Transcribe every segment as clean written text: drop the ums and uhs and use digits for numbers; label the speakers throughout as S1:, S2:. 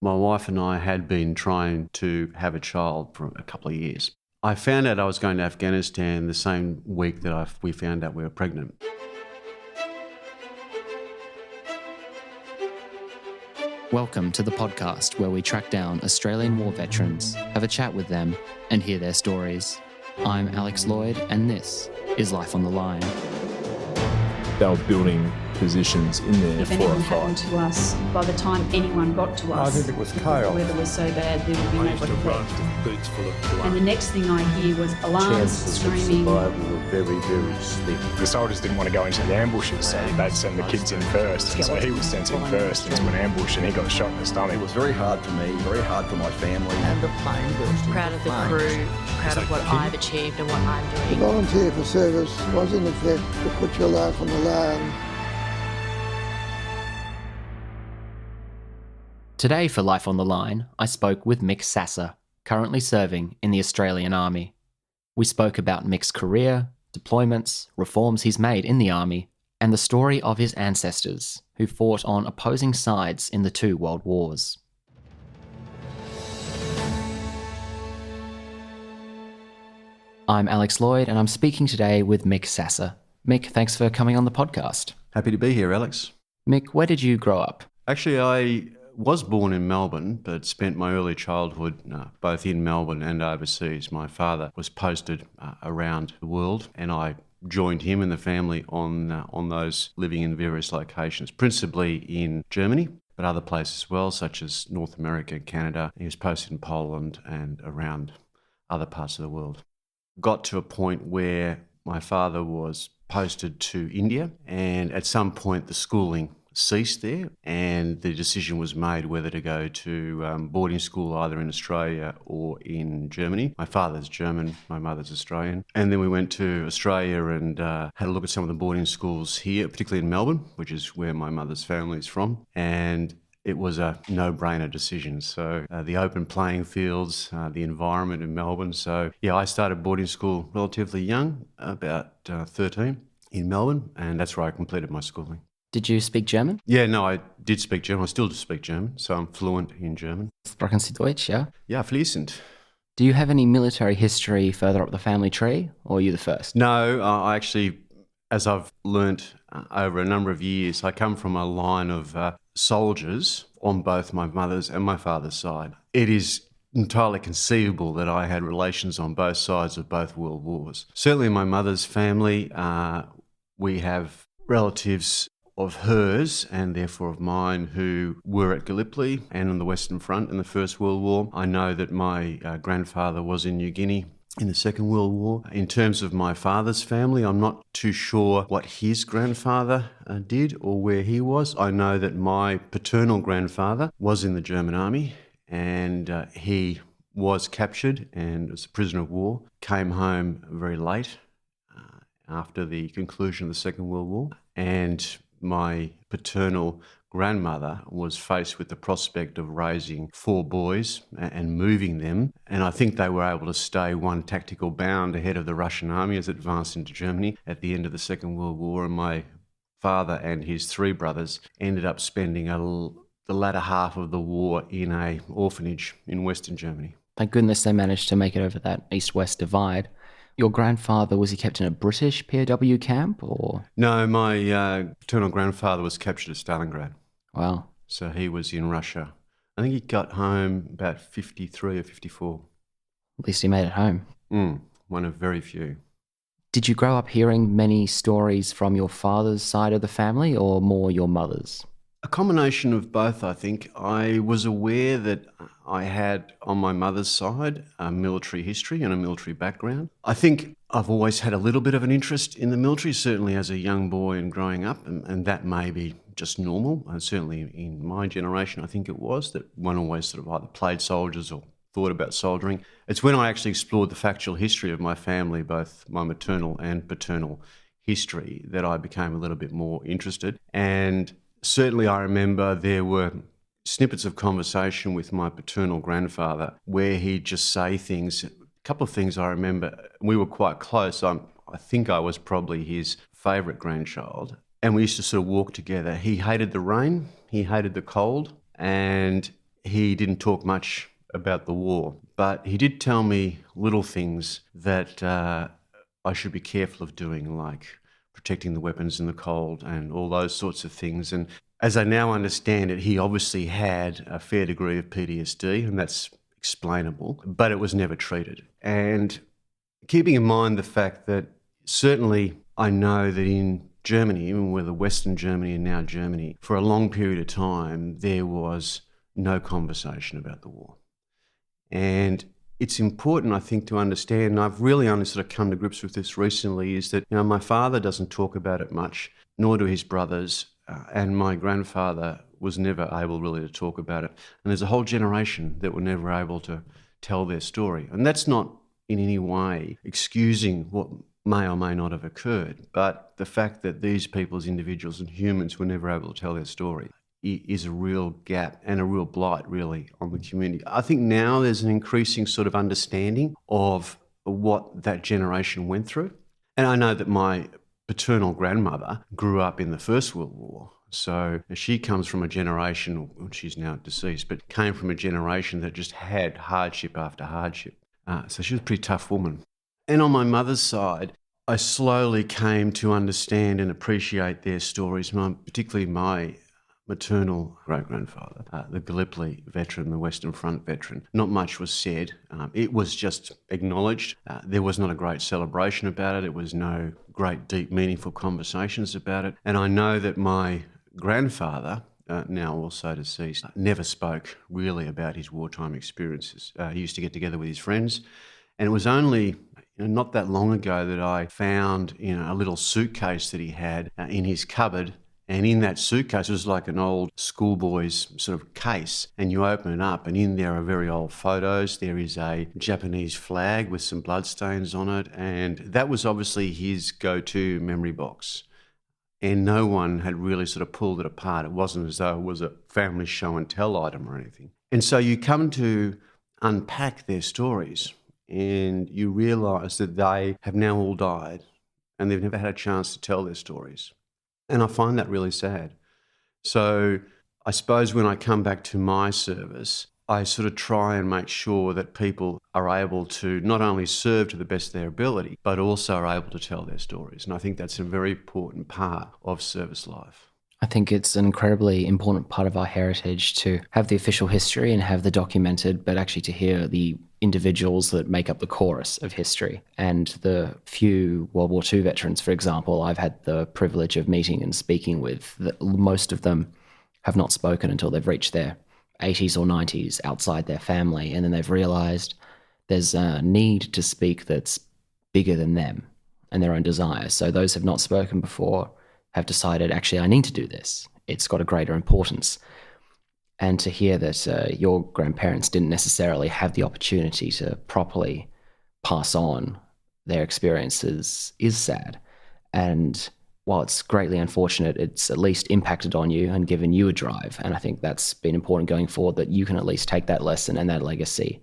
S1: My wife and I had been trying to have a child for a couple of years. I found out I was going to Afghanistan the same week that we found out we were pregnant.
S2: Welcome to the podcast where we track down Australian war veterans, have a chat with them, and hear their stories. I'm Alex Lloyd, and this is Life on the Line.
S3: They were building positions in there
S4: if
S3: for
S4: anything
S3: a
S4: happened
S3: fight.
S4: to us, by the time anyone got to us,
S5: I think it was chaos.
S4: the weather was so bad there would be nobody left.
S5: Boots full of blood.
S4: And the next thing I hear was alarms,
S5: Chances of
S4: screaming.
S5: survival were very, very slim.
S6: The soldiers didn't want to go into the ambushes, so they'd send the kids in first. And so he was sent in first into an ambush and he got shot in the stomach.
S7: It was very hard for me, very hard for my family.
S8: And the plane burst.
S9: Proud of the crew, proud of what I've achieved and what I'm
S8: The
S9: doing.
S8: volunteer for service was in effect to put your life on the line.
S2: Today for Life on the Line, I spoke with Mick Sasse, currently serving in the Australian Army. We spoke about Mick's career, deployments, reforms he's made in the Army, and the story of his ancestors, who fought on opposing sides in the two world wars. I'm Alex Lloyd, and I'm speaking today with Mick Sasse. Mick, thanks for coming on the podcast.
S1: Happy to be here, Alex.
S2: Mick, where did you grow up?
S1: Actually, I was born in Melbourne, but spent my early childhood both in Melbourne and overseas. My father was posted around the world, and I joined him and the family on those living in various locations, principally in Germany, but other places as well, such as North America, Canada. He was posted in Poland and around other parts of the world. Got to a point where my father was posted to India, and at some point the schooling ceased there, and the decision was made whether to go to boarding school either in Australia or in Germany. My father's German, my mother's Australian. And then we went to Australia and had a look at some of the boarding schools here, particularly in Melbourne, which is where my mother's family is from. And it was a no-brainer decision. So the open playing fields, the environment in Melbourne. So yeah, I started boarding school relatively young, about 13 in Melbourne, and that's where I completed my schooling.
S2: Did you speak German?
S1: Yeah, no, I did speak German. I still do speak German, so I'm fluent in German.
S2: Sprechen Sie Deutsch, yeah?
S1: Ja, fließend.
S2: Do you have any military history further up the family tree, or are you the first?
S1: No, I actually, as I've learnt over a number of years, I come from a line of soldiers on both my mother's and my father's side. It is entirely conceivable that I had relations on both sides of both world wars. Certainly in my mother's family, we have relatives of hers and therefore of mine who were at Gallipoli and on the Western Front in the First World War. I know that my grandfather was in New Guinea in the Second World War. In terms of my father's family, I'm not too sure what his grandfather did or where he was. I know that my paternal grandfather was in the German army, and he was captured and was a prisoner of war, came home very late after the conclusion of the Second World War, and my paternal grandmother was faced with the prospect of raising 4 boys and moving them. And I think they were able to stay one tactical bound ahead of the Russian army as it advanced into Germany at the end of the Second World War. And my father and his 3 brothers ended up spending the latter half of the war in an orphanage in Western Germany.
S2: Thank goodness they managed to make it over that east-west divide. Your grandfather, was he kept in a British POW camp, or?
S1: No, my paternal grandfather was captured at Stalingrad.
S2: Wow.
S1: So he was in Russia. I think he got home about 53 or 54.
S2: At least he made it home.
S1: One of very few.
S2: Did you grow up hearing many stories from your father's side of the family, or more your mother's?
S1: A combination of both, I think. I was aware that I had, on my mother's side, a military history and a military background. I think I've always had a little bit of an interest in the military, certainly as a young boy and growing up, and that may be just normal. And certainly in my generation, I think it was, that one always sort of either played soldiers or thought about soldiering. It's when I actually explored the factual history of my family, both my maternal and paternal history, that I became a little bit more interested. And certainly I remember there were snippets of conversation with my paternal grandfather where he'd just say things. A couple of things I remember. We were quite close. I think I was probably his favourite grandchild. And we used to sort of walk together. He hated the rain. He hated the cold. And he didn't talk much about the war, but he did tell me little things that I should be careful of doing, like protecting the weapons in the cold and all those sorts of things. And as I now understand it, he obviously had a fair degree of PTSD, and that's explainable, but it was never treated. And keeping in mind the fact that certainly I know that in Germany, even whether Western Germany and now Germany, for a long period of time, there was no conversation about the war. And it's important, I think, to understand, and I've really only sort of come to grips with this recently, is that, my father doesn't talk about it much, nor do his brothers, and my grandfather was never able really to talk about it. And there's a whole generation that were never able to tell their story. And that's not in any way excusing what may or may not have occurred, but the fact that these people as individuals and humans were never able to tell their story is a real gap and a real blight, really, on the community. I think now there's an increasing sort of understanding of what that generation went through. And I know that my paternal grandmother grew up in the First World War. So she comes from a generation, well, she's now deceased, but came from a generation that just had hardship after hardship. So she was a pretty tough woman. And on my mother's side, I slowly came to understand and appreciate their stories, particularly my maternal great-grandfather, the Gallipoli veteran, the Western Front veteran. Not much was said. It was just acknowledged. There was not a great celebration about it. There was no great, deep, meaningful conversations about it. And I know that my grandfather, now also deceased, never spoke really about his wartime experiences. He used to get together with his friends, and it was only not that long ago that I found a little suitcase that he had in his cupboard. And in that suitcase, it was like an old schoolboy's sort of case. And you open it up, and in there are very old photos. There is a Japanese flag with some bloodstains on it. And that was obviously his go-to memory box. And no one had really sort of pulled it apart. It wasn't as though it was a family show and tell item or anything. And so you come to unpack their stories, and you realise that they have now all died, and they've never had a chance to tell their stories. And I find that really sad. So I suppose when I come back to my service, I sort of try and make sure that people are able to not only serve to the best of their ability, but also are able to tell their stories. And I think that's a very important part of service life.
S2: I think it's an incredibly important part of our heritage to have the official history and have the documented, but actually to hear the individuals that make up the chorus of history. And the few World War II veterans, for example, I've had the privilege of meeting and speaking with, most of them have not spoken until they've reached their 80s or 90s outside their family, and then they've realised there's a need to speak that's bigger than them and their own desires. So those who have not spoken before have decided, actually, I need to do this. It's got a greater importance. And to hear that your grandparents didn't necessarily have the opportunity to properly pass on their experiences is sad. And while it's greatly unfortunate, it's at least impacted on you and given you a drive. And I think that's been important going forward, that you can at least take that lesson and that legacy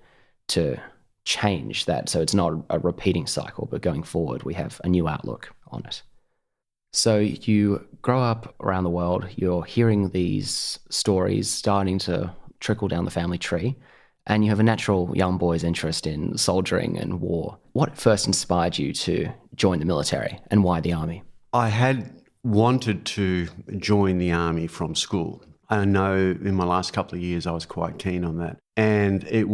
S2: to change that. So it's not a repeating cycle, but going forward, we have a new outlook on it. So you grow up around the world, you're hearing these stories starting to trickle down the family tree, and you have a natural young boy's interest in soldiering and war. What first inspired you to join the military, and why the army?
S1: I had wanted to join the army from school. I know in my last couple of years I was quite keen on that. And I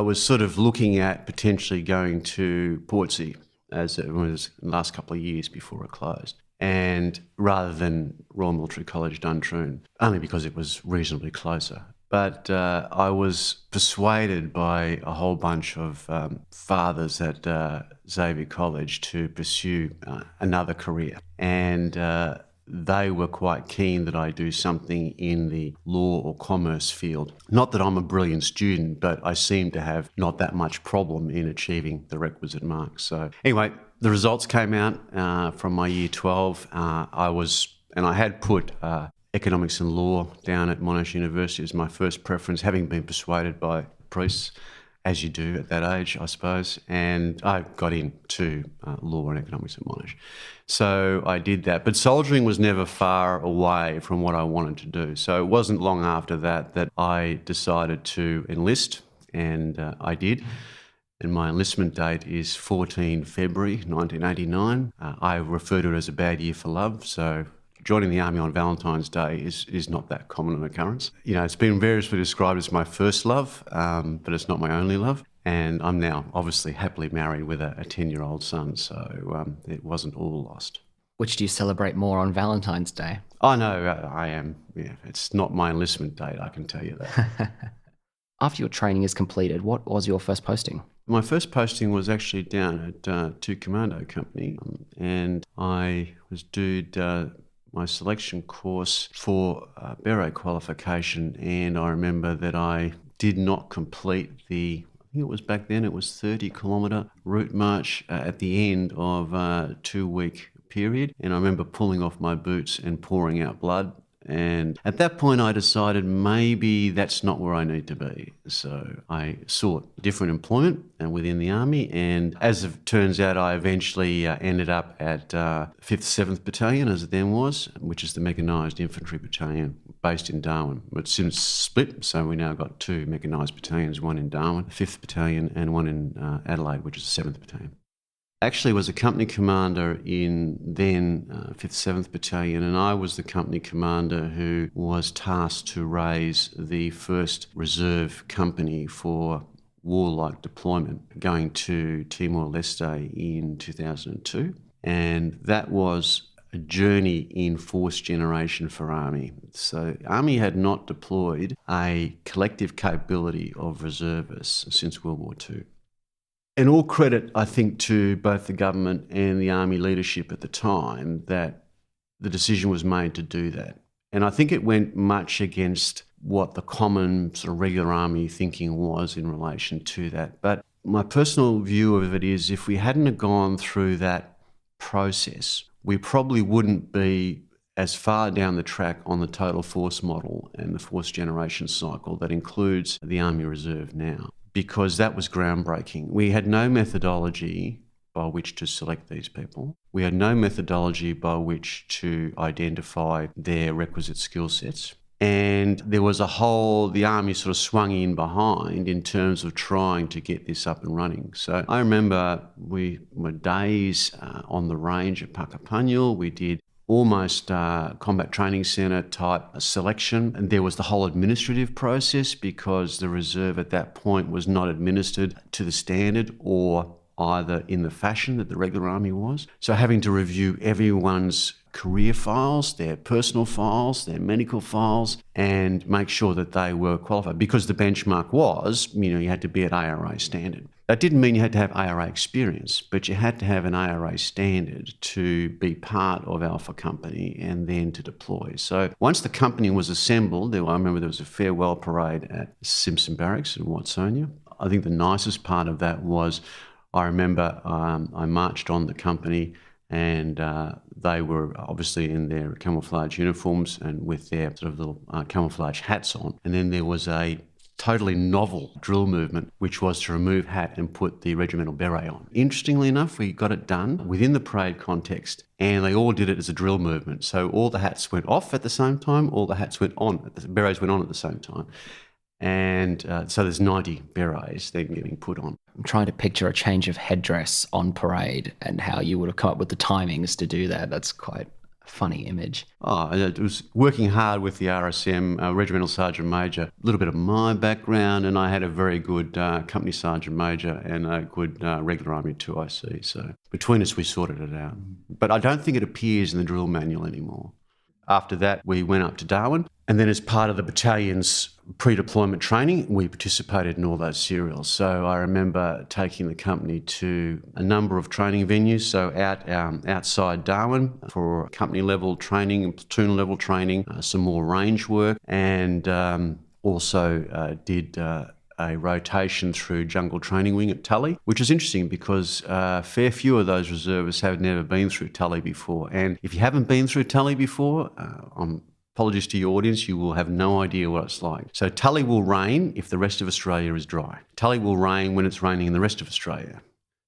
S1: was sort of looking at potentially going to Portsea, as it was the last couple of years before it closed, and rather than Royal Military College Duntroon, only because it was reasonably closer. But I was persuaded by a whole bunch of fathers at Xavier College to pursue another career. And they were quite keen that I do something in the law or commerce field. Not that I'm a brilliant student, but I seem to have not that much problem in achieving the requisite marks. So anyway, the results came out from my year 12. I had put economics and law down at Monash University as my first preference, having been persuaded by priests. as you do at that age, I suppose. And I got into law and economics at Monash. So I did that. But soldiering was never far away from what I wanted to do. So it wasn't long after that that I decided to enlist, and I did. And my enlistment date is 14 February 1989. I refer to it as a bad year for love. So joining the Army on Valentine's Day is not that common an occurrence. You know, it's been variously described as my first love, but it's not my only love. And I'm now obviously happily married with a 10-year-old son, so it wasn't all lost.
S2: Which do you celebrate more on Valentine's Day?
S1: Oh, no, I am. Yeah, it's not my enlistment date, I can tell you that.
S2: After your training is completed, what was your first posting?
S1: My first posting was actually down at 2 Commando Company, and I was due my selection course for beret qualification, and I remember that I did not complete I think it was back then, it was 30-kilometre route march at the end of a 2-week period, and I remember pulling off my boots and pouring out blood. And at that point, I decided maybe that's not where I need to be. So I sought different employment within the Army. And as it turns out, I eventually ended up at 5th 7th Battalion, as it then was, which is the mechanised infantry battalion based in Darwin. It's since split, so we now got 2 mechanised battalions, one in Darwin, 5th Battalion, and one in Adelaide, which is the 7th Battalion. Actually was a company commander in then 5th 7th Battalion, and I was the company commander who was tasked to raise the first reserve company for warlike deployment going to Timor-Leste in 2002. And that was a journey in force generation for Army. So Army had not deployed a collective capability of reservists since World War II. And all credit, I think, to both the government and the Army leadership at the time that the decision was made to do that. And I think it went much against what the common sort of regular Army thinking was in relation to that. But my personal view of it is if we hadn't have gone through that process, we probably wouldn't be as far down the track on the total force model and the force generation cycle that includes the Army Reserve now, because that was groundbreaking. We had no methodology by which to select these people. We had no methodology by which to identify their requisite skill sets. And there was the Army sort of swung in behind in terms of trying to get this up and running. So I remember we were days on the range at Puckapunyal. We did almost combat training centre type selection. And there was the whole administrative process because the reserve at that point was not administered to the standard or either in the fashion that the regular Army was. So having to review everyone's career files, their personal files, their medical files, and make sure that they were qualified. Because the benchmark was, you had to be at ARA standard. That didn't mean you had to have ARA experience, but you had to have an ARA standard to be part of Alpha Company and then to deploy. So once the company was assembled, I remember there was a farewell parade at Simpson Barracks in Watsonia. I think the nicest part of that was I remember I marched on the company and they were obviously in their camouflage uniforms and with their sort of little camouflage hats on. And then there was a totally novel drill movement, which was to remove hat and put the regimental beret on. Interestingly enough, we got it done within the parade context, and they all did it as a drill movement. So all the hats went off at the same time, all the hats went on, the berets went on at the same time. And so there's 90 berets then getting put on.
S2: I'm trying to picture a change of headdress on parade and how you would have come up with the timings to do that. That's quite a funny image.
S1: Oh, it was working hard with the RSM, Regimental Sergeant Major, a little bit of my background, and I had a very good Company Sergeant Major and a good regular Army 2IC. So between us, we sorted it out. But I don't think it appears in the drill manual anymore. After that, we went up to Darwin, and then as part of the battalion's pre-deployment training, we participated in all those serials. So I remember taking the company to a number of training venues, so outside Darwin for company-level training and platoon-level training, some more range work, and also did a rotation through Jungle Training Wing at Tully, which is interesting because a fair few of those reservists have never been through Tully before. And if you haven't been through Tully before, I'm Apologies to your audience, you will have no idea what it's like. So Tully will rain if the rest of Australia is dry. Tully will rain when it's raining in the rest of Australia.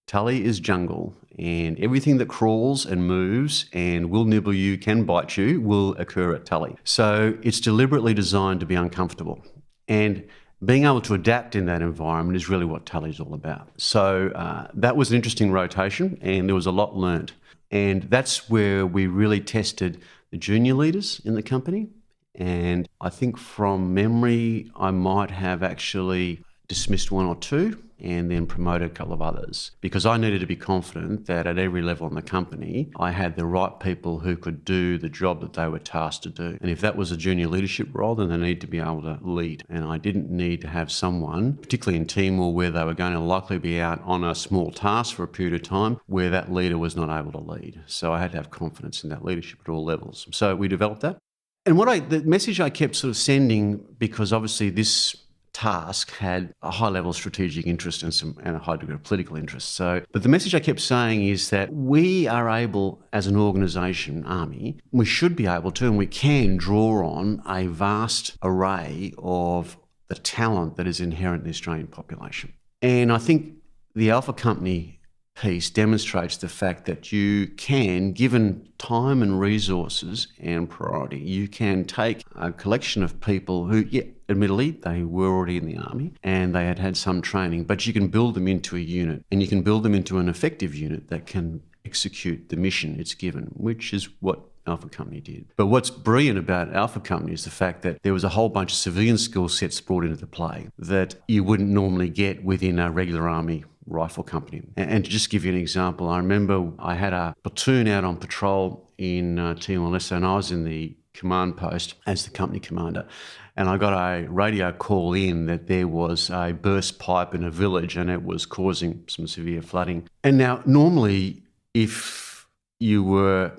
S1: Tully is jungle, and everything that crawls and moves and will nibble you, can bite you, will occur at Tully. So it's deliberately designed to be uncomfortable. And being able to adapt in that environment is really what Tully's all about. So that was an interesting rotation, and there was a lot learnt. And that's where we really tested the junior leaders in the company. And I think from memory, I might have actually dismissed one or two and then promoted a couple of others, because I needed to be confident that at every level in the company, I had the right people who could do the job that they were tasked to do. And if that was a junior leadership role, then they need to be able to lead. And I didn't need to have someone, particularly in Timor, where they were going to likely be out on a small task for a period of time, where that leader was not able to lead. So I had to have confidence in that leadership at all levels. So we developed that. And the message I kept sort of sending, because obviously this task had a high level of strategic interest and a high degree of political interest. But the message I kept saying is that we are able, as an organisation, Army, we should be able to, and we can draw on a vast array of the talent that is inherent in the Australian population. And I think the Alpha Company piece demonstrates the fact that you can, given time and resources and priority, you can take a collection of people who, admittedly, they were already in the Army and they had had some training, but you can build them into a unit, and you can build them into an effective unit that can execute the mission it's given, which is what Alpha Company did. But what's brilliant about Alpha Company is the fact that there was a whole bunch of civilian skill sets brought into the play that you wouldn't normally get within a regular Army rifle company. And to just give you an example, I remember I had a platoon out on patrol in Timor-Leste, and I was in the command post as the company commander. And I got a radio call in that there was a burst pipe in a village and it was causing some severe flooding. And now, normally, if you were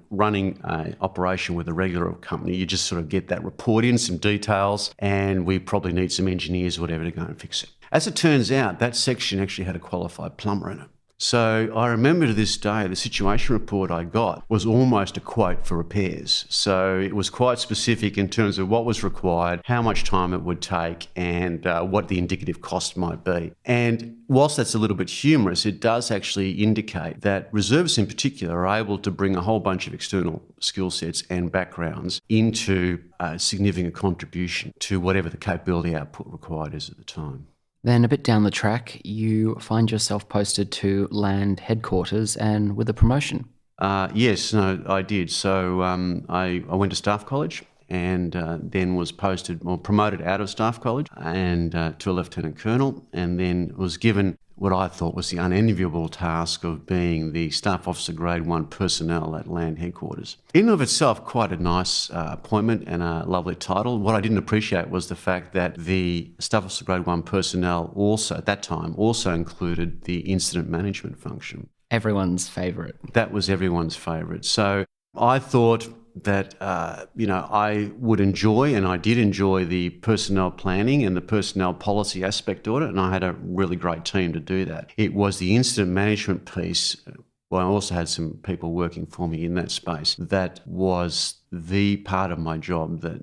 S1: running an operation with a regular company, you just sort of get that report in, some details, and we probably need some engineers or whatever to go and fix it. As it turns out, that section actually had a qualified plumber in it. So I remember to this day, the situation report I got was almost a quote for repairs. So it was quite specific in terms of what was required, how much time it would take, and what the indicative cost might be. And whilst that's a little bit humorous, it does actually indicate that reservists in particular are able to bring a whole bunch of external skill sets and backgrounds into a significant contribution to whatever the capability output required is at the time.
S2: Then a bit down the track, you find yourself posted to land headquarters and with a promotion.
S1: Yes, I did. So I went to Staff College and then was promoted out of Staff College and to a Lieutenant Colonel, and then was given what I thought was the unenviable task of being the Staff Officer Grade 1 personnel at Land Headquarters. In and of itself, quite a nice appointment and a lovely title. What I didn't appreciate was the fact that the Staff Officer Grade 1 personnel also, at that time, also included the incident management function.
S2: Everyone's favourite.
S1: That was everyone's favourite. So I thought that, I would enjoy, and I did enjoy, the personnel planning and the personnel policy aspect of it, and I had a really great team to do that. It was the incident management piece. Well, I also had some people working for me in that space. That was the part of my job that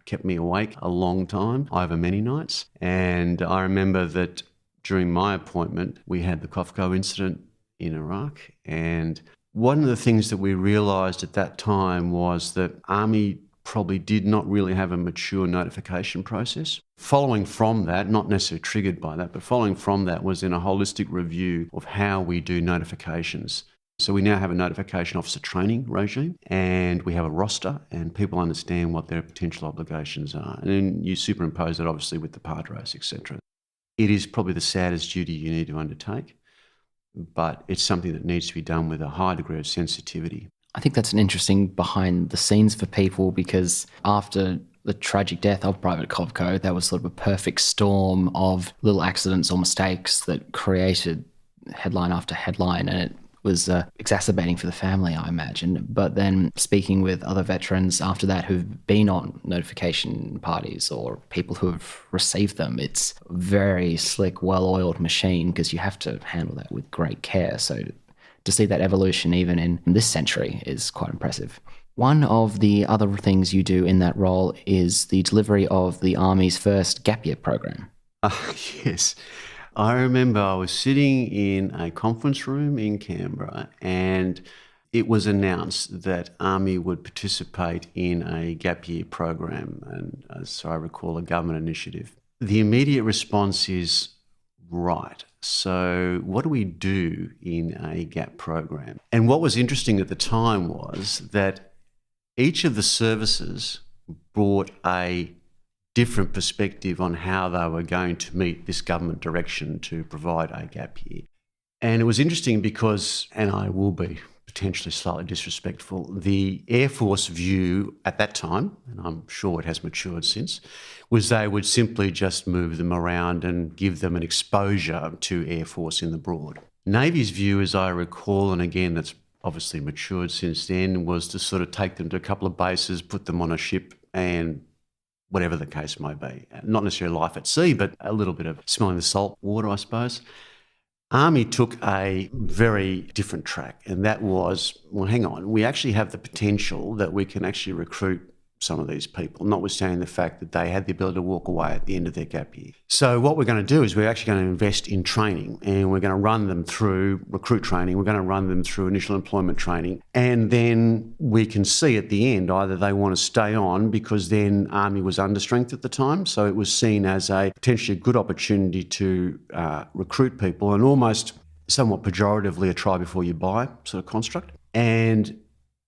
S1: kept me awake a long time, over many nights. And I remember that during my appointment, we had the COFCO incident in Iraq, and one of the things that we realised at that time was that Army probably did not really have a mature notification process. Following from that, not necessarily triggered by that, but following from that was in a holistic review of how we do notifications. So we now have a notification officer training regime, and we have a roster, and people understand what their potential obligations are. And then you superimpose that obviously with the padres, etc. It is probably the saddest duty you need to undertake, but it's something that needs to be done with a high degree of sensitivity.
S2: I think that's an interesting behind the scenes for people, because after the tragic death of Private Kovco, that was sort of a perfect storm of little accidents or mistakes that created headline after headline, and it was exacerbating for the family, I imagine. But then speaking with other veterans after that who've been on notification parties or people who have received them, it's a very slick, well-oiled machine, because you have to handle that with great care. So to see that evolution even in this century is quite impressive. One of the other things you do in that role is the delivery of the Army's first gap year program.
S1: Yes. I remember I was sitting in a conference room in Canberra and it was announced that Army would participate in a gap year program, and as I recall, a government initiative. The immediate response is, right, so what do we do in a gap program? And what was interesting at the time was that each of the services brought a different perspective on how they were going to meet this government direction to provide a gap year. And it was interesting because, and I will be potentially slightly disrespectful, the Air Force view at that time, and I'm sure it has matured since, was they would simply just move them around and give them an exposure to Air Force in the broad. Navy's view, as I recall, and again, that's obviously matured since then, was to sort of take them to a couple of bases, put them on a ship and whatever the case may be. Not necessarily life at sea, but a little bit of smelling the salt water, I suppose. Army took a very different track, and that was, well, hang on, we actually have the potential that we can actually recruit some of these people, notwithstanding the fact that they had the ability to walk away at the end of their gap year. So what we're going to do is we're actually going to invest in training, and we're going to run them through recruit training, we're going to run them through initial employment training, and then we can see at the end either they want to stay on, because then Army was understrength at the time, so it was seen as a potentially good opportunity to recruit people, and almost somewhat pejoratively a try before you buy sort of construct. And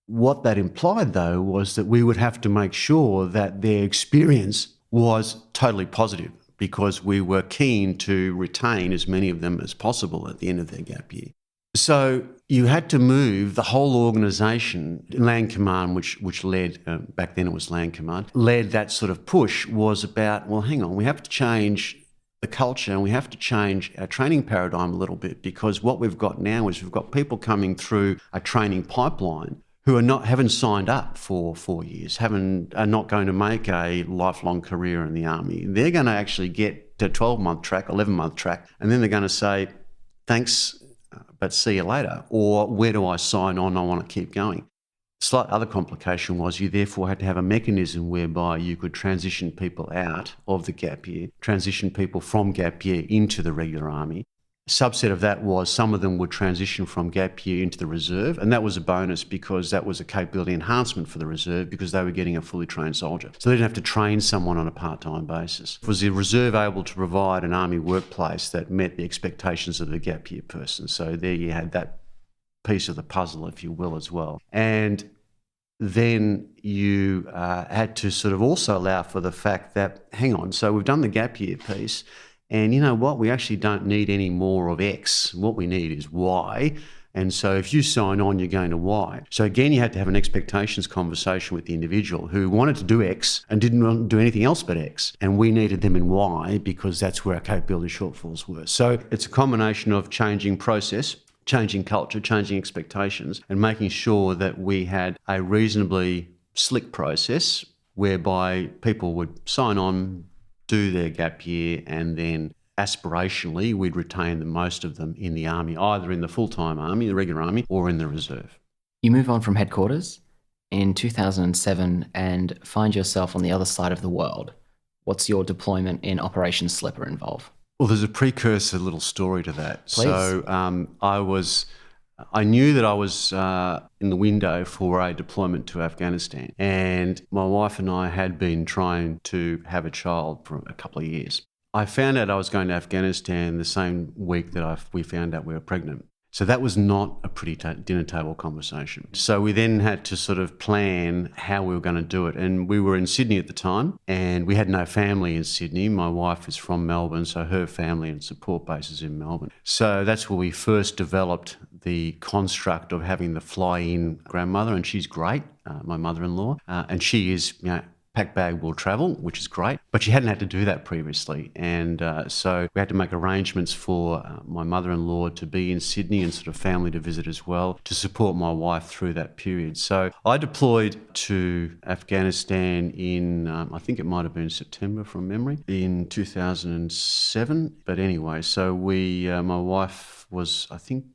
S1: what that implied, though, was that we would have to make sure that their experience was totally positive, because we were keen to retain as many of them as possible at the end of their gap year. So you had to move the whole organisation. Land Command, which led, back then it was Land Command, led that sort of push, was about, well, hang on, we have to change the culture and we have to change our training paradigm a little bit, because what we've got now is we've got people coming through a training pipeline who haven't signed up for 4 years, are not going to make a lifelong career in the Army. They're going to actually get to 12-month track, 11-month track, and then they're going to say, thanks, but see you later. Or where do I sign on? I want to keep going. Slight other complication was you therefore had to have a mechanism whereby you could transition people out of the gap year, transition people from gap year into the regular Army. A subset of that was some of them would transition from gap year into the reserve, and that was a bonus because that was a capability enhancement for the reserve, because they were getting a fully trained soldier. So they didn't have to train someone on a part-time basis. Was the reserve able to provide an Army workplace that met the expectations of the gap year person? So there you had that piece of the puzzle, if you will, as well. And then you had to sort of also allow for the fact that, hang on, so we've done the gap year piece, and you know what? We actually don't need any more of X. What we need is Y. And so if you sign on, you're going to Y. So again, you had to have an expectations conversation with the individual who wanted to do X and didn't want to do anything else but X. And we needed them in Y because that's where our capability shortfalls were. So it's a combination of changing process, changing culture, changing expectations, and making sure that we had a reasonably slick process whereby people would sign on, do their gap year, and then aspirationally we'd retain the most of them in the Army, either in the full-time Army, the regular Army, or in the reserve.
S2: You move on from headquarters in 2007 and find yourself on the other side of the world. What's your deployment in Operation Slipper involve?
S1: Well, there's a precursor little story to that.
S2: Please.
S1: So I knew that I was in the window for a deployment to Afghanistan, and my wife and I had been trying to have a child for a couple of years. I found out I was going to Afghanistan the same week that we found out we were pregnant. So that was not a pretty dinner table conversation. So we then had to sort of plan how we were going to do it. And we were in Sydney at the time, and we had no family in Sydney. My wife is from Melbourne, so her family and support base is in Melbourne. So that's where we first developed the construct of having the fly-in grandmother, and she's great, my mother-in-law, and she is, pack bag will travel, which is great, but she hadn't had to do that previously. And so we had to make arrangements for my mother-in-law to be in Sydney and sort of family to visit as well to support my wife through that period. So I deployed to Afghanistan in, I think it might have been September from memory, in 2007. But anyway, so my wife was, I think,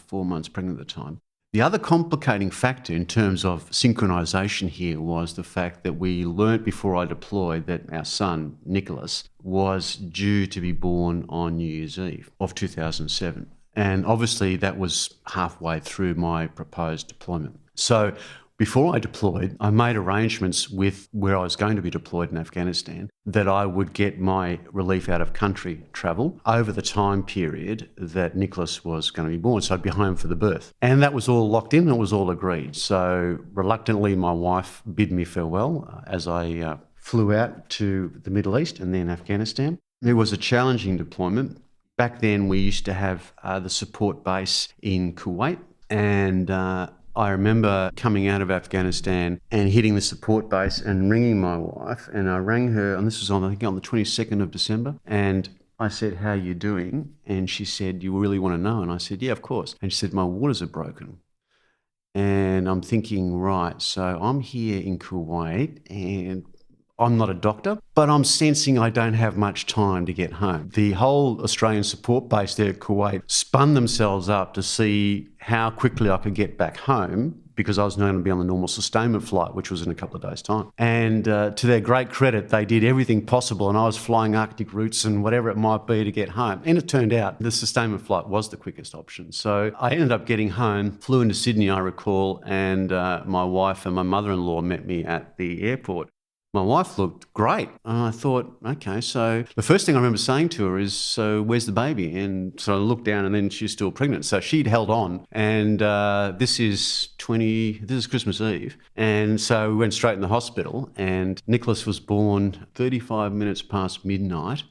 S1: 4 months pregnant at the time. The other complicating factor in terms of synchronisation here was the fact that we learnt before I deployed that our son, Nicholas, was due to be born on New Year's Eve of 2007. And obviously that was halfway through my proposed deployment. So before I deployed, I made arrangements with where I was going to be deployed in Afghanistan that I would get my relief out of country travel over the time period that Nicholas was going to be born. So I'd be home for the birth. And that was all locked in and it was all agreed. So reluctantly, my wife bid me farewell as I flew out to the Middle East and then Afghanistan. It was a challenging deployment. Back then, we used to have the support base in Kuwait, and I remember coming out of Afghanistan and hitting the support base and ringing my wife, and I rang her, and this was I think on the 22nd of December, and I said, "How are you doing?" And she said, "You really want to know?" And I said, "Yeah, of course." And she said, "My waters are broken." And I'm thinking, right, so I'm here in Kuwait and I'm not a doctor, but I'm sensing I don't have much time to get home. The whole Australian support base there at Kuwait spun themselves up to see how quickly I could get back home because I was going to be on the normal sustainment flight, which was in a couple of days' time. And to their great credit, they did everything possible and I was flying Arctic routes and whatever it might be to get home. And it turned out the sustainment flight was the quickest option. So I ended up getting home, flew into Sydney, I recall, and my wife and my mother-in-law met me at the airport. My wife looked great. And I thought, okay, so the first thing I remember saying to her is, so where's the baby? And so I looked down and then she's still pregnant. So she'd held on. And this is Christmas Eve. And so we went straight in the hospital and Nicholas was born 35 minutes past midnight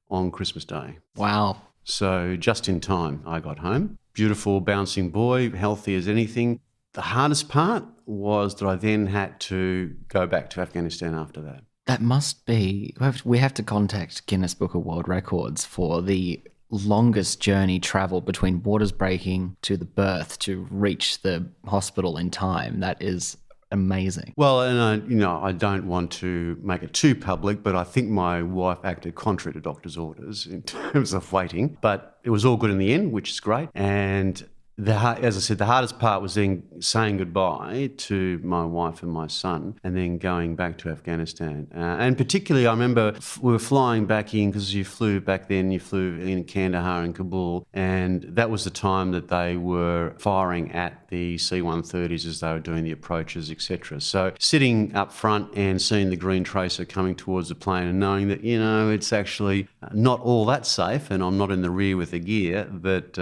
S1: on Christmas Day.
S2: Wow.
S1: So just in time, I got home. Beautiful, bouncing boy, healthy as anything. The hardest part was that I then had to go back to Afghanistan after that.
S2: That must be... We have to contact Guinness Book of World Records for the longest journey travel between waters breaking to the birth to reach the hospital in time. That is amazing.
S1: Well, and I don't want to make it too public, but I think my wife acted contrary to doctor's orders in terms of waiting. But it was all good in the end, which is great. And as I said, the hardest part was then saying goodbye to my wife and my son and then going back to Afghanistan. And particularly, I remember we were flying back in because you flew in Kandahar and Kabul, and that was the time that they were firing at the C-130s as they were doing the approaches, etc. So sitting up front and seeing the green tracer coming towards the plane and knowing that, it's actually not all that safe and I'm not in the rear with the gear, but...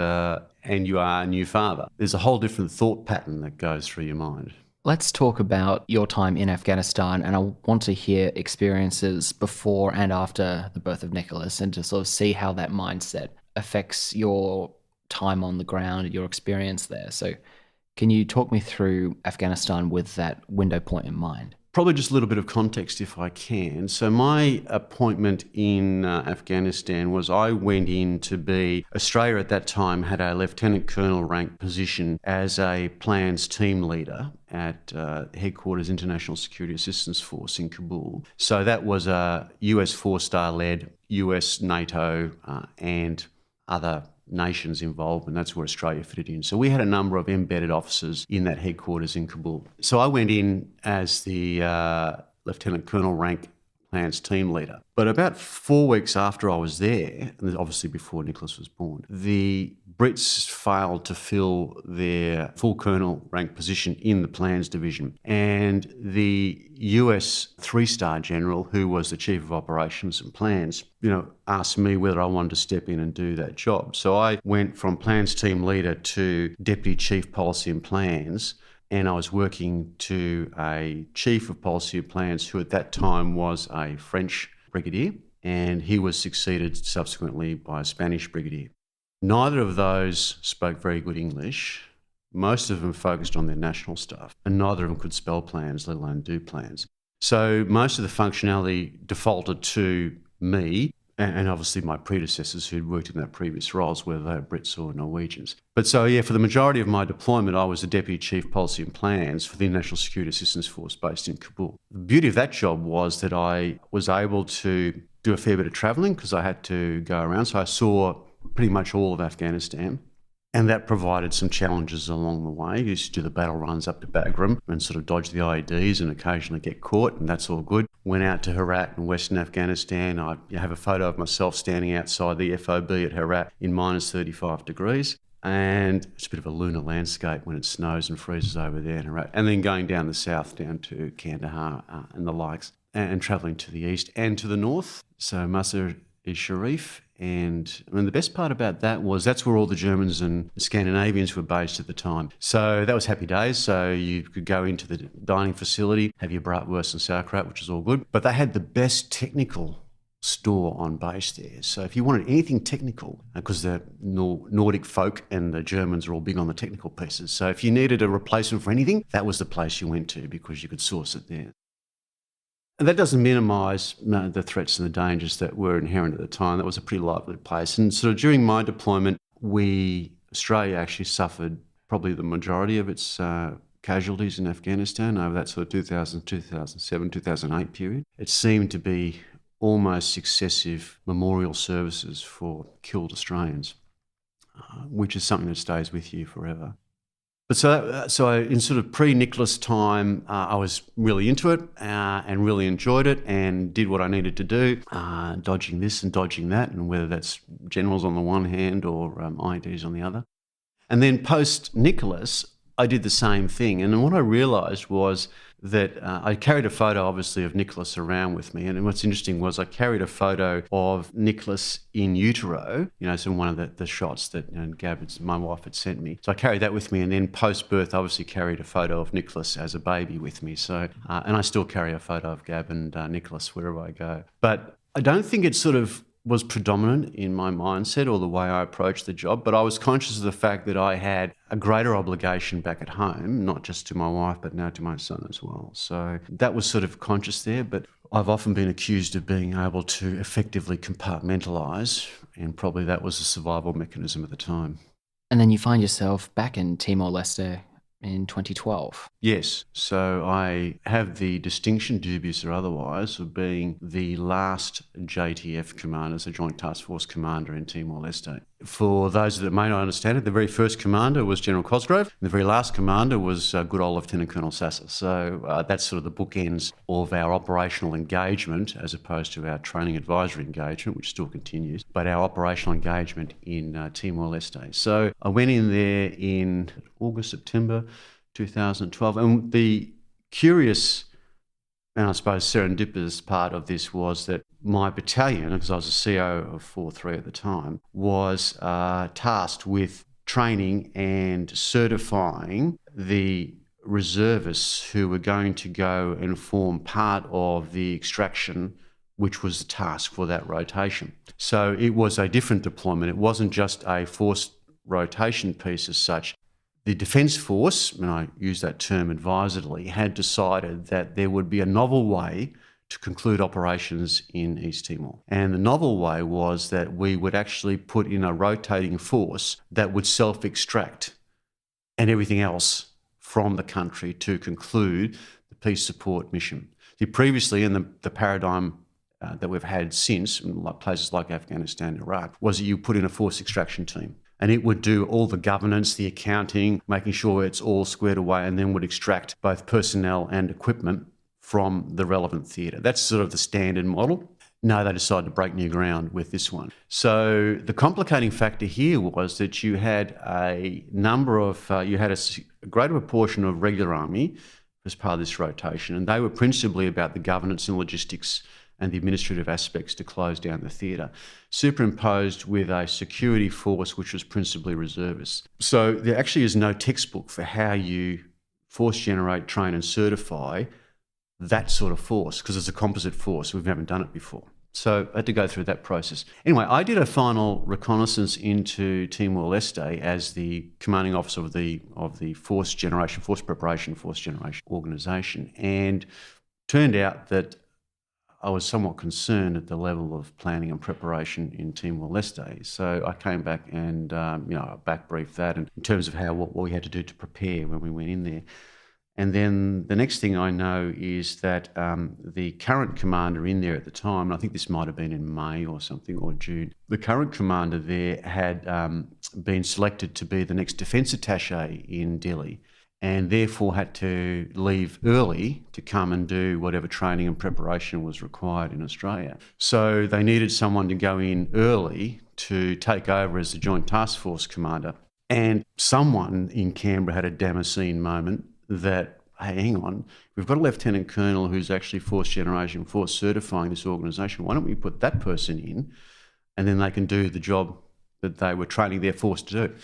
S1: and you are a new father. There's a whole different thought pattern that goes through your mind.
S2: Let's talk about your time in Afghanistan, and I want to hear experiences before and after the birth of Nicholas and to sort of see how that mindset affects your time on the ground, your experience there. So can you talk me through Afghanistan with that window point in mind?
S1: Probably just a little bit of context if I can. So my appointment in Afghanistan was I went in to be, Australia at that time had a Lieutenant Colonel rank position as a plans team leader at Headquarters International Security Assistance Force in Kabul. So that was a US 4-star led, US, NATO and other nations involved, and that's where Australia fitted in. So we had a number of embedded officers in that headquarters in Kabul. So I went in as the Lieutenant Colonel rank plans team leader. But about 4 weeks after I was there, and obviously before Nicholas was born, the Brits failed to fill their full colonel rank position in the plans division. And the US 3-star general, who was the chief of operations and plans, asked me whether I wanted to step in and do that job. So I went from plans team leader to deputy chief policy and plans, and I was working to a chief of policy and plans who at that time was a French brigadier, and he was succeeded subsequently by a Spanish brigadier. Neither of those spoke very good English. Most of them focused on their national stuff, and neither of them could spell plans, let alone do plans. So most of the functionality defaulted to me, and obviously my predecessors who'd worked in that previous roles, whether they were Brits or Norwegians. But so, for the majority of my deployment, I was the Deputy Chief Policy and Plans for the International Security Assistance Force based in Kabul. The beauty of that job was that I was able to do a fair bit of travelling because I had to go around. So I saw pretty much all of Afghanistan. And that provided some challenges along the way. You used to do the battle runs up to Bagram and sort of dodge the IEDs and occasionally get caught, and that's all good. Went out to Herat in Western Afghanistan. I have a photo of myself standing outside the FOB at Herat in minus 35 degrees. And it's a bit of a lunar landscape when it snows and freezes over there in Herat. And then going down the south, down to Kandahar and the likes, and travelling to the east and to the north. So Mazar-e-Sharif. And I mean, the best part about that was that's where all the Germans and Scandinavians were based at the time. So that was happy days. So you could go into the dining facility, have your bratwurst and sauerkraut, which was all good. But they had the best technical store on base there. So if you wanted anything technical, because the Nordic folk and the Germans are all big on the technical pieces. So if you needed a replacement for anything, that was the place you went to because you could source it there. And that doesn't minimise the threats and the dangers that were inherent at the time. That was a pretty lively place. And sort of during my deployment, Australia actually suffered probably the majority of its casualties in Afghanistan over that sort of 2000, 2007, 2008 period. It seemed to be almost successive memorial services for killed Australians, which is something that stays with you forever. But so in sort of pre-Nicholas time, I was really into it and really enjoyed it and did what I needed to do, dodging this and dodging that, and whether that's generals on the one hand or IEDs on the other. And then post-Nicholas, I did the same thing. And what I realised was that I carried a photo, obviously, of Nicholas around with me. And what's interesting was I carried a photo of Nicholas in utero, so one of the shots that Gab, my wife, had sent me. So I carried that with me. And then post-birth, obviously carried a photo of Nicholas as a baby with me. So, and I still carry a photo of Gab and Nicholas wherever I go. But I don't think it sort of was predominant in my mindset or the way I approached the job, but I was conscious of the fact that I had a greater obligation back at home, not just to my wife, but now to my son as well. So that was sort of conscious there, but I've often been accused of being able to effectively compartmentalise, and probably that was a survival mechanism at the time.
S2: And then you find yourself back in Timor-Leste in 2012.
S1: Yes. So I have the distinction, dubious or otherwise, of being the last JTF commander, as a Joint Task Force commander in Timor-Leste. For those that may not understand it, the very first commander was General Cosgrove, and the very last commander was good old Lieutenant Colonel Sasse. So that's sort of the bookends of our operational engagement as opposed to our training advisory engagement, which still continues, but our operational engagement in Timor-Leste. So I went in there in August, September 2012, and the curious and I suppose serendipitous part of this was that my battalion, because I was a CO of 4-3 at the time, was tasked with training and certifying the reservists who were going to go and form part of the extraction, which was the task for that rotation. So it was a different deployment. It wasn't just a forced rotation piece as such. The Defence Force, and I use that term advisedly, had decided that there would be a novel way to conclude operations in East Timor. And the novel way was that we would actually put in a rotating force that would self-extract and everything else from the country to conclude the peace support mission. See, previously in the paradigm that we've had since, in places like Afghanistan and Iraq, was that you put in a force extraction team. And it would do all the governance, the accounting, making sure it's all squared away, and then would extract both personnel and equipment from the relevant theatre. That's sort of the standard model. No, they decided to break new ground with this one. So the complicating factor here was that you had a number of, you had a greater proportion of regular army as part of this rotation, and they were principally about the governance and logistics and the administrative aspects to close down the theatre, superimposed with a security force which was principally reservists. So there actually is no textbook for how you force generate, train and certify that sort of force, because it's a composite force. We've never done it before. So I had to go through that process. Anyway, I did a final reconnaissance into Timor-Leste as the commanding officer of the force preparation organisation, and turned out that I was somewhat concerned at the level of planning and preparation in Timor-Leste. So I came back and, back briefed that in terms of what we had to do to prepare when we went in there. And then the next thing I know is that the current commander in there at the time, and I think this might have been in May or something, or June, the current commander there had been selected to be the next defence attaché in Dili, and therefore had to leave early to come and do whatever training and preparation was required in Australia. So they needed someone to go in early to take over as the Joint Task Force commander. And someone in Canberra had a Damascene moment that, hey, hang on, we've got a lieutenant colonel who's actually fourth generation, force certifying this organisation. Why don't we put that person in, and then they can do the job that they were training their force to do?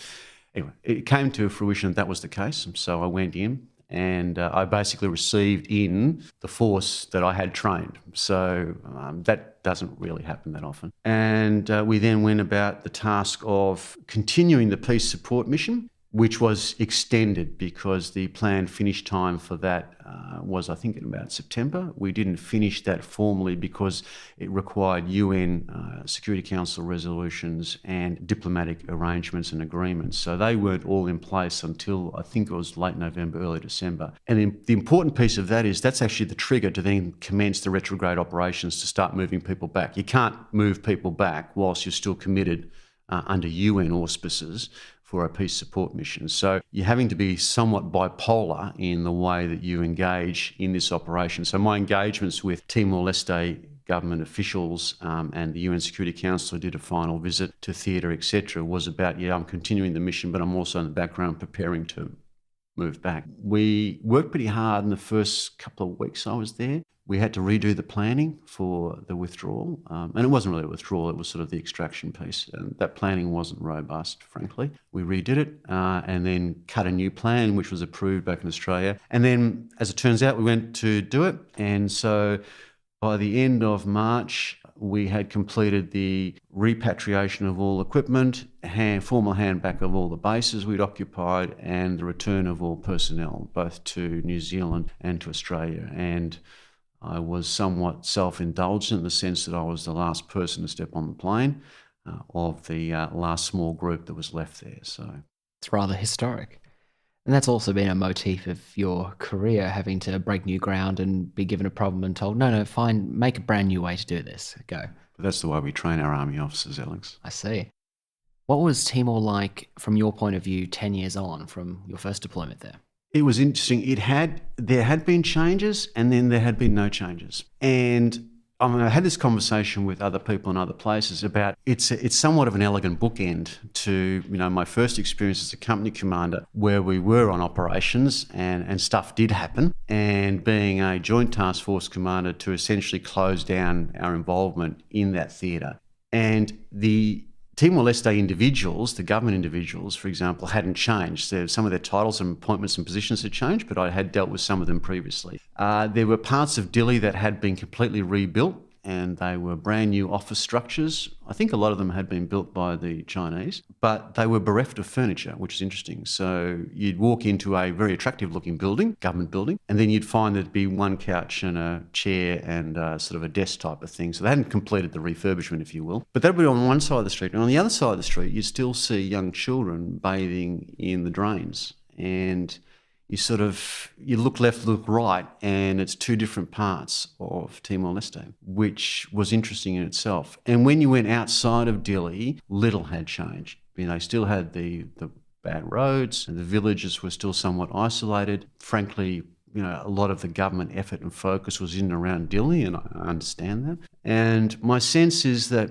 S1: Anyway, it came to fruition that was the case. So I went in and I basically received in the force that I had trained. So that doesn't really happen that often. And we then went about the task of continuing the peace support mission, which was extended because the planned finish time for that was, I think, in about September. We didn't finish that formally because it required UN Security Council resolutions and diplomatic arrangements and agreements. So they weren't all in place until, I think it was late November, early December. And the important piece of that is that's actually the trigger to then commence the retrograde operations to start moving people back. You can't move people back whilst you're still committed under UN auspices for a peace support mission. So you're having to be somewhat bipolar in the way that you engage in this operation. So my engagements with Timor-Leste government officials and the UN Security Council, who did a final visit to theatre, etc., was about, I'm continuing the mission, but I'm also in the background preparing to move back. We worked pretty hard in the first couple of weeks I was there. We had to redo the planning for the withdrawal. And it wasn't really a withdrawal, it was sort of the extraction piece. And that planning wasn't robust, frankly. We redid it and then cut a new plan, which was approved back in Australia. And then, as it turns out, we went to do it. And so by the end of March, we had completed the repatriation of all equipment, formal handback of all the bases we'd occupied, and the return of all personnel, both to New Zealand and to Australia. And I was somewhat self-indulgent in the sense that I was the last person to step on the plane of the last small group that was left there. So
S2: it's rather historic. And that's also been a motif of your career, having to break new ground and be given a problem and told, no, fine, make a brand new way to do this. Go.
S1: But that's the way we train our army officers, Alex.
S2: I see. What was Timor like from your point of view 10 years on from your first deployment there?
S1: It was interesting. There had been changes and then there had been no changes. And I had this conversation with other people in other places about it's somewhat of an elegant bookend to my first experience as a company commander, where we were on operations and stuff did happen, and being a Joint Task Force commander to essentially close down our involvement in that theatre. And the Timor-Leste individuals, the government individuals, for example, hadn't changed. Some of their titles and appointments and positions had changed, but I had dealt with some of them previously. There were parts of Dili that had been completely rebuilt, and they were brand new office structures. I think a lot of them had been built by the Chinese, but they were bereft of furniture, which is interesting. So you'd walk into a very attractive looking building, government building, and then you'd find there'd be one couch and a chair and sort of a desk type of thing. So they hadn't completed the refurbishment, if you will. But that would be on one side of the street. And on the other side of the street, you'd still see young children bathing in the drains. And you look left, look right, and it's two different parts of Timor-Leste, which was interesting in itself. And when you went outside of Dili, little had changed. They still had the bad roads, and the villages were still somewhat isolated. Frankly, a lot of the government effort and focus was in and around Dili, and I understand that. And my sense is that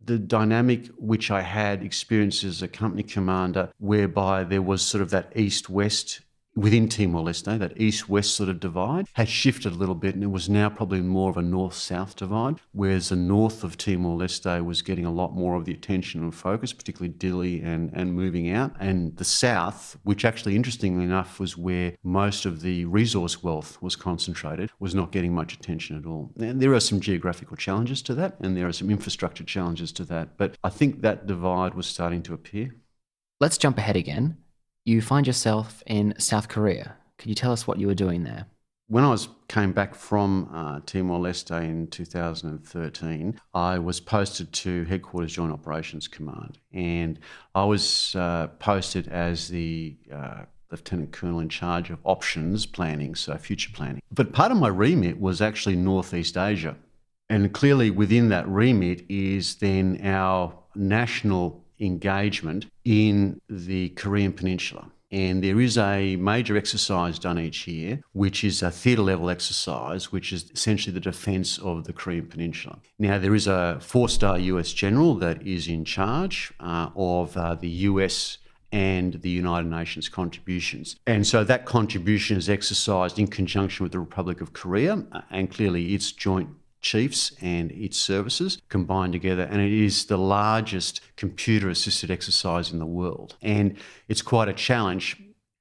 S1: the dynamic which I had experienced as a company commander, whereby there was sort of that east-west within Timor-Leste, that east-west sort of divide, had shifted a little bit, and it was now probably more of a north-south divide, whereas the north of Timor-Leste was getting a lot more of the attention and focus, particularly Dili and moving out. And the south, which actually, interestingly enough, was where most of the resource wealth was concentrated, was not getting much attention at all. And there are some geographical challenges to that, and there are some infrastructure challenges to that, but I think that divide was starting to appear.
S2: Let's jump ahead again. You find yourself in South Korea. Could you tell us what you were doing there?
S1: When I came back from Timor-Leste in 2013, I was posted to Headquarters Joint Operations Command, and I was posted as the Lieutenant Colonel in charge of options planning, so future planning. But part of my remit was actually Northeast Asia. And clearly within that remit is then our national engagement in the Korean Peninsula. And there is a major exercise done each year, which is a theatre level exercise, which is essentially the defence of the Korean Peninsula. Now, there is a 4-star US general that is in charge of the US and the United Nations contributions. And so that contribution is exercised in conjunction with the Republic of Korea, and clearly its joint chiefs and its services combined together, and it is the largest computer-assisted exercise in the world. And it's quite a challenge,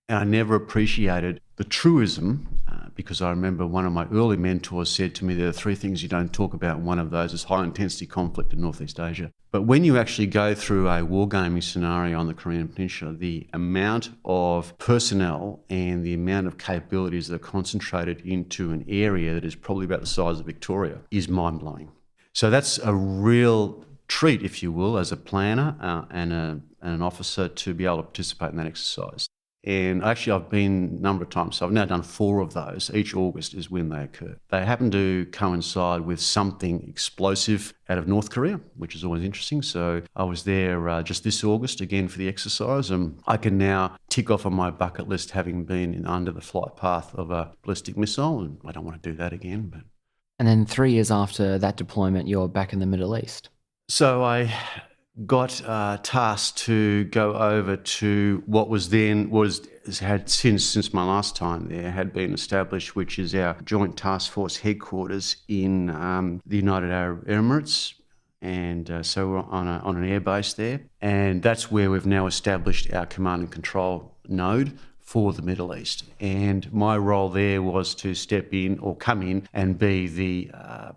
S1: and I never appreciated the truism because I remember one of my early mentors said to me, there are 3 things you don't talk about, and one of those is high-intensity conflict in Northeast Asia. But when you actually go through a wargaming scenario on the Korean Peninsula, the amount of personnel and the amount of capabilities that are concentrated into an area that is probably about the size of Victoria is mind-blowing. So that's a real treat, if you will, as a planner and an officer to be able to participate in that exercise. And actually, I've been a number of times, so I've now done 4 of those. Each August is when they occur. They happen to coincide with something explosive out of North Korea, which is always interesting. So I was there just this August again for the exercise, and I can now tick off on my bucket list having been under the flight path of a ballistic missile, and I don't want to do that again. But
S2: And then 3 years after that deployment, you're back in the Middle East.
S1: So I got tasked to go over to what had since my last time there had been established, which is our Joint Task Force headquarters in the United Arab Emirates. And so we're on an air base there. And that's where we've now established our command and control node for the Middle East. And my role there was to step in or come in and be the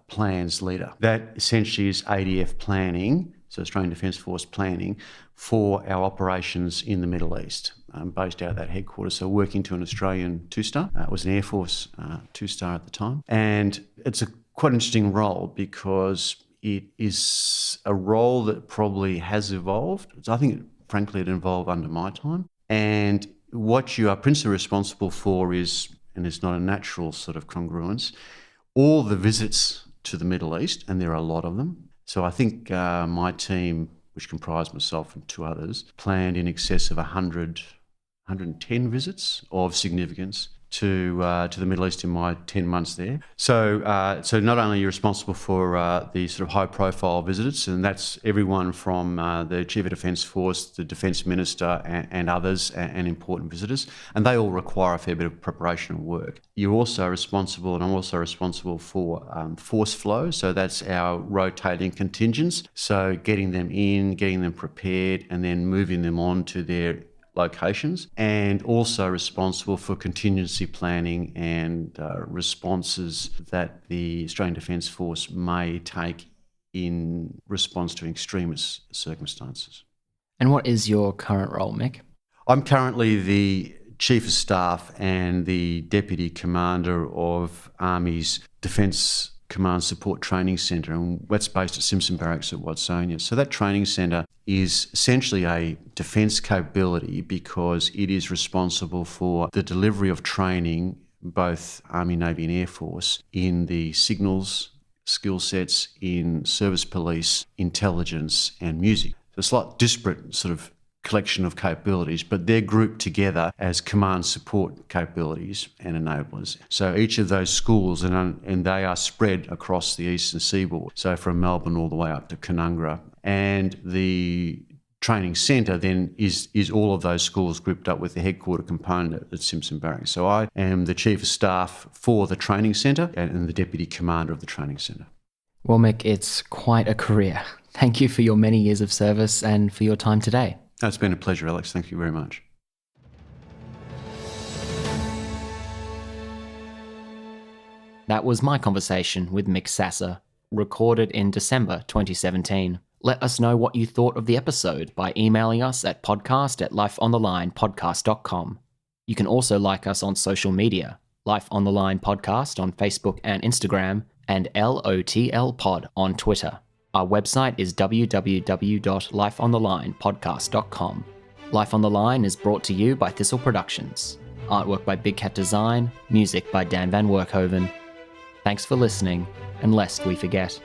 S1: plans leader. That essentially is ADF Planning, so Australian Defence Force planning, for our operations in the Middle East, based out of that headquarters. So working to an Australian 2-star. It was an Air Force 2-star at the time. And it's a quite interesting role because it is a role that probably has evolved. I think, frankly, it evolved under my time. And what you are principally responsible for is, and it's not a natural sort of congruence, all the visits to the Middle East, and there are a lot of them. So I think my team, which comprised myself and 2 others, planned in excess of 110 visits of significance to the Middle East in my 10 months there. So not only are you responsible for the sort of high-profile visitors, and that's everyone from the Chief of Defence Force, the Defence Minister, and others, and important visitors, and they all require a fair bit of preparation and work. You're also responsible, and I'm also responsible for force flow, so that's our rotating contingents, so getting them in, getting them prepared, and then moving them on to their locations, and also responsible for contingency planning and responses that the Australian Defence Force may take in response to extremist circumstances.
S2: And what is your current role, Mick?
S1: I'm currently the Chief of Staff and the Deputy Commander of Army's Defence Command Support Training Centre, and that's based at Simpson Barracks at Watsonia. So that training centre is essentially a defence capability because it is responsible for the delivery of training, both Army, Navy and Air Force, in the signals, skill sets, in service police, intelligence and music. So it's like disparate sort of collection of capabilities, but they're grouped together as command support capabilities and enablers. So each of those schools, and they are spread across the eastern seaboard, so from Melbourne all the way up to Canungra. And the training centre then is all of those schools grouped up with the headquarter component at Simpson Barracks. So I am the Chief of Staff for the training centre and the Deputy Commander of the training centre.
S2: Well, Mick, it's quite a career. Thank you for your many years of service and for your time today.
S1: It's been a pleasure, Alex. Thank you very much.
S2: That was my conversation with Mick Sasse, recorded in December 2017. Let us know what you thought of the episode by emailing us at podcast@lifeonthelinepodcast.com. You can also like us on social media, Life on the Line Podcast on Facebook and Instagram, and LOTL Pod on Twitter. Our website is www.lifeonthelinepodcast.com. Life on the Line is brought to you by Thistle Productions. Artwork by Big Cat Design, music by Dan Van Werkhoven. Thanks for listening, and lest we forget.